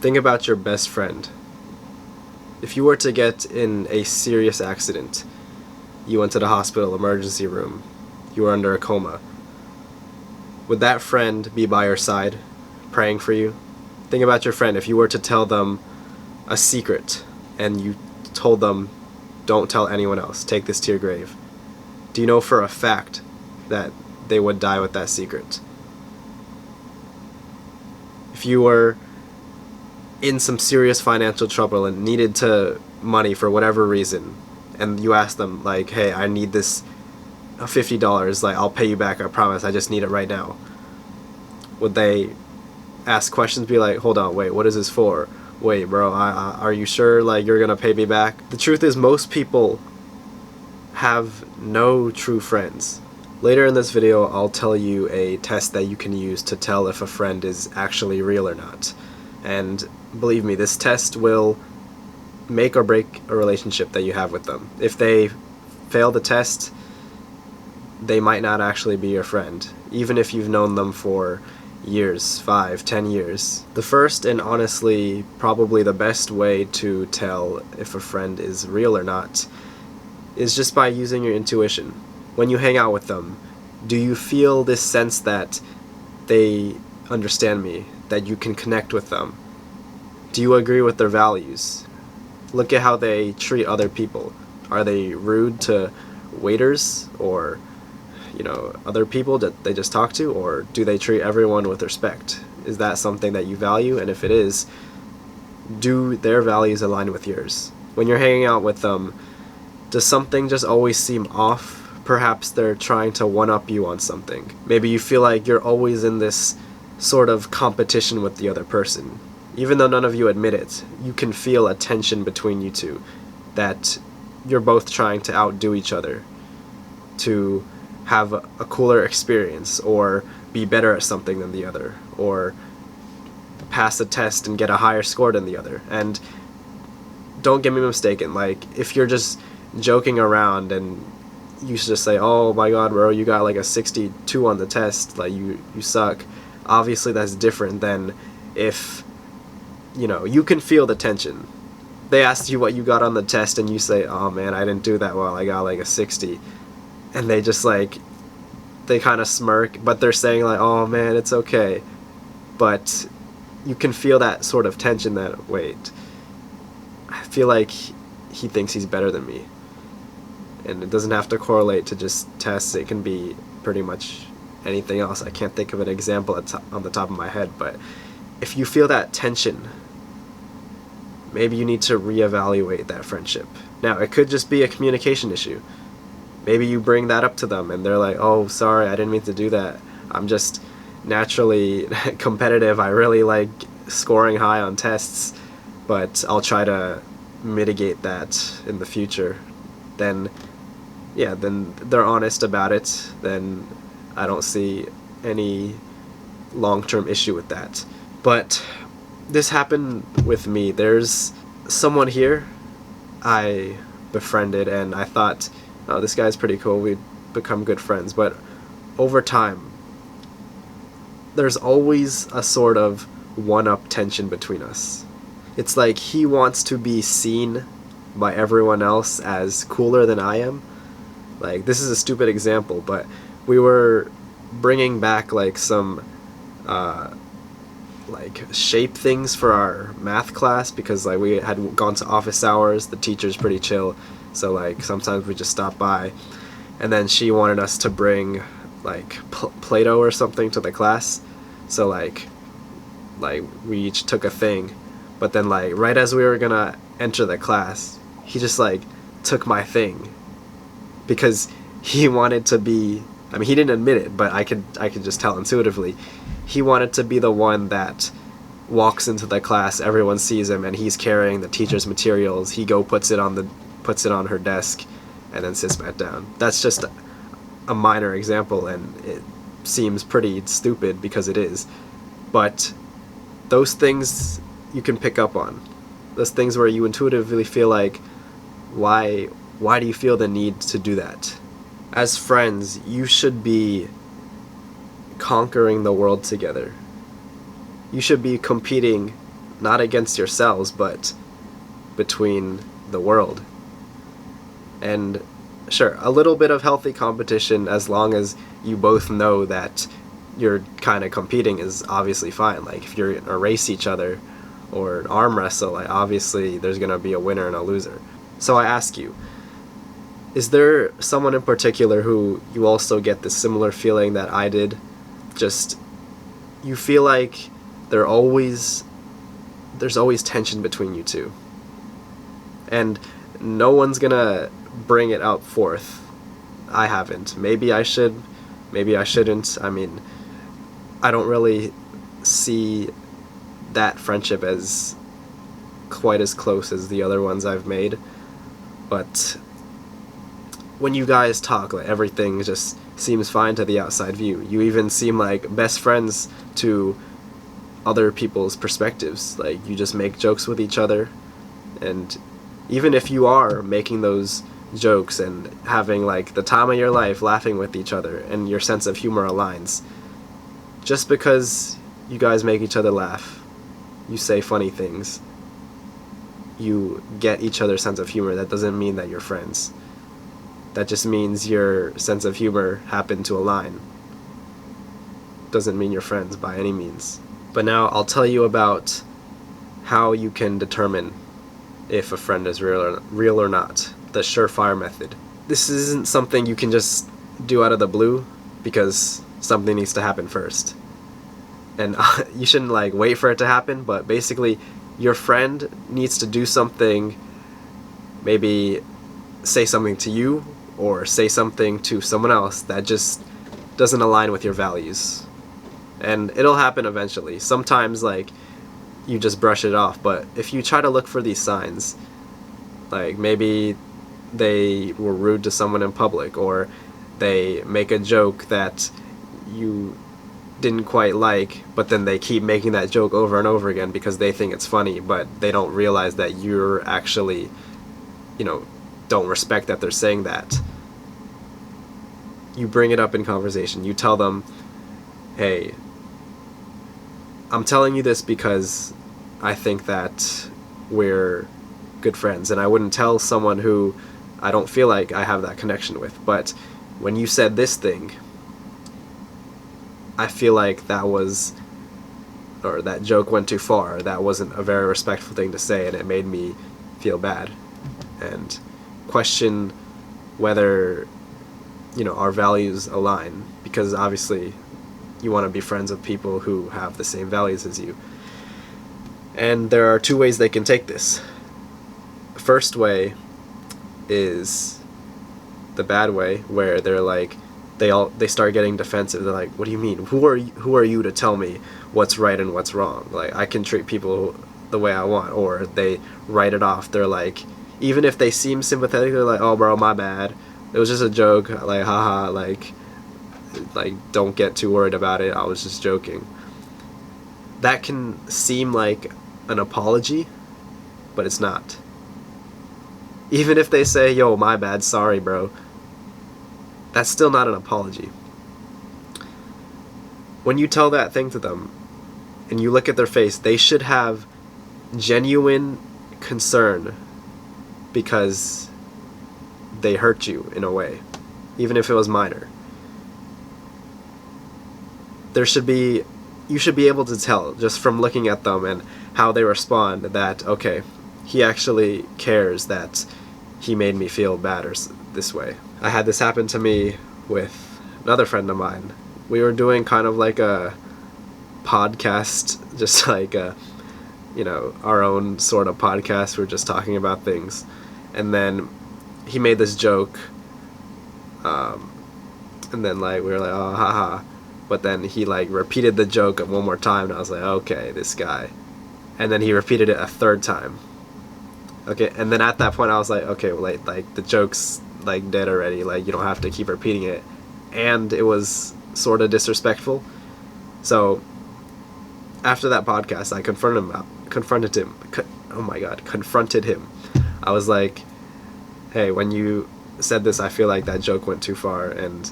Think about your best friend. If you were to get in a serious accident, you went to the hospital emergency room, you were under a coma, would that friend be by your side, praying for you? Think about your friend. If you were to tell them a secret and you told them, don't tell anyone else, take this to your grave, do you know for a fact that they would die with that secret? If you were in some serious financial trouble and needed money for whatever reason, and you asked them, like, hey, I need this $50, like, I'll pay you back, I promise, I just need it right now, would they ask questions, be like, hold on, wait, what is this for? Wait, bro, are you sure, like, you're gonna pay me back? The truth is, most people have no true friends. Later in this video, I'll tell you a test that you can use to tell if a friend is actually real or not. And believe me, this test will make or break a relationship that you have with them. If they fail the test, they might not actually be your friend, even if you've known them for years, 5, 10 years. The first and honestly probably the best way to tell if a friend is real or not is just by using your intuition. When you hang out with them, do you feel this sense that they understand me, that you can connect with them? Do you agree with their values? Look at how they treat other people. Are they rude to waiters or other people that they just talk to, or do they treat everyone with respect? Is that something that you value? And if it is, do their values align with yours? When you're hanging out with them, does something just always seem off? Perhaps they're trying to one-up you on something. Maybe you feel like you're always in this sort of competition with the other person. Even though none of you admit it, you can feel a tension between you two, that you're both trying to outdo each other, to have a cooler experience, or be better at something than the other, or pass a test and get a higher score than the other. And don't get me mistaken, like, if you're just joking around and you should just say, oh my god, bro, you got like a 62 on the test, like, you suck, obviously that's different than if, you can feel the tension. They asked you what you got on the test and you say, oh man, I didn't do that well, I got like a 60. And they just they kind of smirk, but they're saying like, oh man, it's okay. But you can feel that sort of tension that, wait, I feel like he thinks he's better than me. And it doesn't have to correlate to just tests, it can be pretty much anything else. I can't think of an example on the top of my head, but if you feel that tension, maybe you need to reevaluate that friendship. Now, it could just be a communication issue. Maybe you bring that up to them and they're like, oh, sorry, I didn't mean to do that. I'm just naturally competitive. I really like scoring high on tests, but I'll try to mitigate that in the future. Then they're honest about it. Then I don't see any long-term issue with that. But this happened with me. There's someone here I befriended and I thought, oh, this guy's pretty cool, we'd become good friends. But over time, there's always a sort of one-up tension between us. It's like he wants to be seen by everyone else as cooler than I am. Like, this is a stupid example, but we were bringing back like some shape things for our math class because like we had gone to office hours. The teacher's pretty chill, so like sometimes we just stop by, and then she wanted us to bring like Play-Doh or something to the class. So like we each took a thing, but then like right as we were gonna enter the class, he just like took my thing because he wanted to be, I mean, he didn't admit it, but I could just tell intuitively, he wanted to be the one that walks into the class, everyone sees him, and he's carrying the teacher's materials. He puts it on her desk and then sits back down. That's just a minor example, and it seems pretty stupid because it is, but those things you can pick up on. Those things where you intuitively feel like, why do you feel the need to do that? As friends, you should be conquering the world together. You should be competing not against yourselves, but between the world. And sure, a little bit of healthy competition, as long as you both know that you're kind of competing, is obviously fine. Like if you're gonna race each other or an arm wrestle, like obviously there's gonna be a winner and a loser. So I ask you, is there someone in particular who you also get this similar feeling that I did? Just, you feel like there's always tension between you two. And no one's gonna bring it out forth. I haven't. Maybe I should, maybe I shouldn't. I mean, I don't really see that friendship as quite as close as the other ones I've made. But when you guys talk, like, everything just seems fine to the outside view. You even seem like best friends to other people's perspectives. Like, you just make jokes with each other, and even if you are making those jokes and having like the time of your life laughing with each other and your sense of humor aligns, just because you guys make each other laugh, you say funny things, you get each other's sense of humor, that doesn't mean that you're friends. That just means your sense of humor happened to align. Doesn't mean you're friends by any means. But now I'll tell you about how you can determine if a friend is real or not. The surefire method. This isn't something you can just do out of the blue, because something needs to happen first. And you shouldn't like wait for it to happen, but basically your friend needs to do something, maybe say something to you or say something to someone else that just doesn't align with your values. And it'll happen eventually. Sometimes like you just brush it off, but if you try to look for these signs, like maybe they were rude to someone in public, or they make a joke that you didn't quite like, but then they keep making that joke over and over again because they think it's funny, but they don't realize that you're actually, don't respect that they're saying that. You bring it up in conversation. You tell them, hey, I'm telling you this because I think that we're good friends, and I wouldn't tell someone who I don't feel like I have that connection with, but when you said this thing, I feel like that joke went too far. That wasn't a very respectful thing to say, and it made me feel bad. And question whether, our values align, because obviously you want to be friends with people who have the same values as you. And there are two ways they can take this. The first way is the bad way, where they're like, they start getting defensive. They're like, what do you mean? Who are you to tell me what's right and what's wrong? Like, I can treat people the way I want. Or they write it off. They're like, even if they seem sympathetic, they're like, oh bro, my bad, it was just a joke, like, haha, like don't get too worried about it, I was just joking. That can seem like an apology, but it's not. Even if they say, yo, my bad, sorry bro, that's still not an apology. When you tell that thing to them and you look at their face, they should have genuine concern because they hurt you in a way, even if it was minor. You should be able to tell just from looking at them and how they respond that, okay, he actually cares that he made me feel bad or this way. I had this happen to me with another friend of mine. We were doing kind of like a podcast, just like our own sort of podcast. We were just talking about things, and then he made this joke, and then like we were like, oh haha, but then he like repeated the joke one more time, and I was like, okay, this guy. And then he repeated it a third time. Okay, and then at that point I was like, okay, well, like the joke's like dead already, like you don't have to keep repeating it. And it was sort of disrespectful. So after that podcast, I confronted him. I was like, hey, when you said this, I feel like that joke went too far, and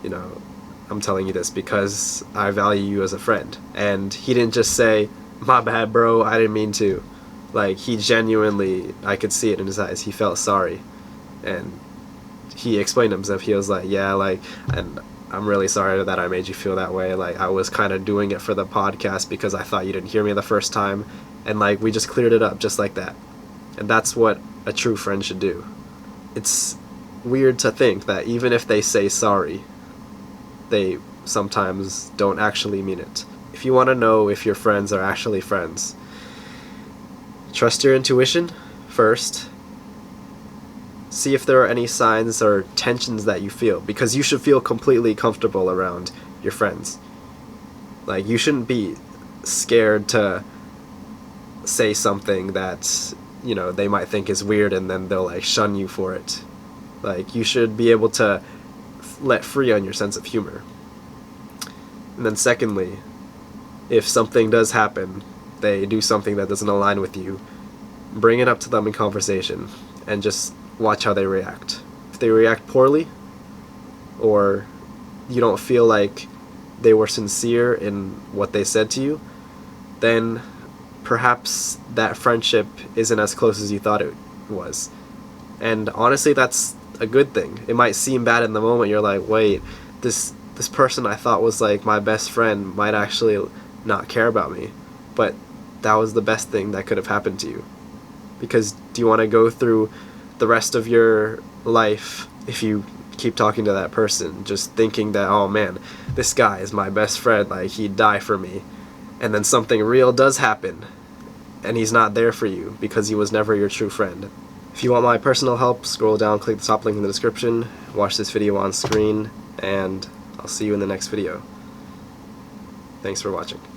I'm telling you this because I value you as a friend. And he didn't just say, my bad, bro, I didn't mean to. Like, he genuinely, I could see it in his eyes, he felt sorry. And he explained himself. He was like, yeah, like, and I'm really sorry that I made you feel that way. Like, I was kind of doing it for the podcast because I thought you didn't hear me the first time. And, like, we just cleared it up just like that. And that's what a true friend should do. It's weird to think that even if they say sorry, they sometimes don't actually mean it. If you want to know if your friends are actually friends, trust your intuition first. See if there are any signs or tensions that you feel, because you should feel completely comfortable around your friends. Like, you shouldn't be scared to say something that, you know, they might think is weird and then they'll like shun you for it. Like, you should be able to let free on your sense of humor. And then secondly, if something does happen, they do something that doesn't align with you, bring it up to them in conversation and just watch how they react. If they react poorly, or you don't feel like they were sincere in what they said to you, then perhaps that friendship isn't as close as you thought it was. And honestly, that's a good thing. It might seem bad in the moment. You're like, wait, this person I thought was like my best friend might actually not care about me. But that was the best thing that could have happened to you. Because do you want to go through the rest of your life, if you keep talking to that person, just thinking that, oh man, this guy is my best friend, like he'd die for me, and then something real does happen and he's not there for you because he was never your true friend? If you want my personal help, scroll down, click the top link in the description, watch this video on screen, and I'll see you in the next video. Thanks for watching.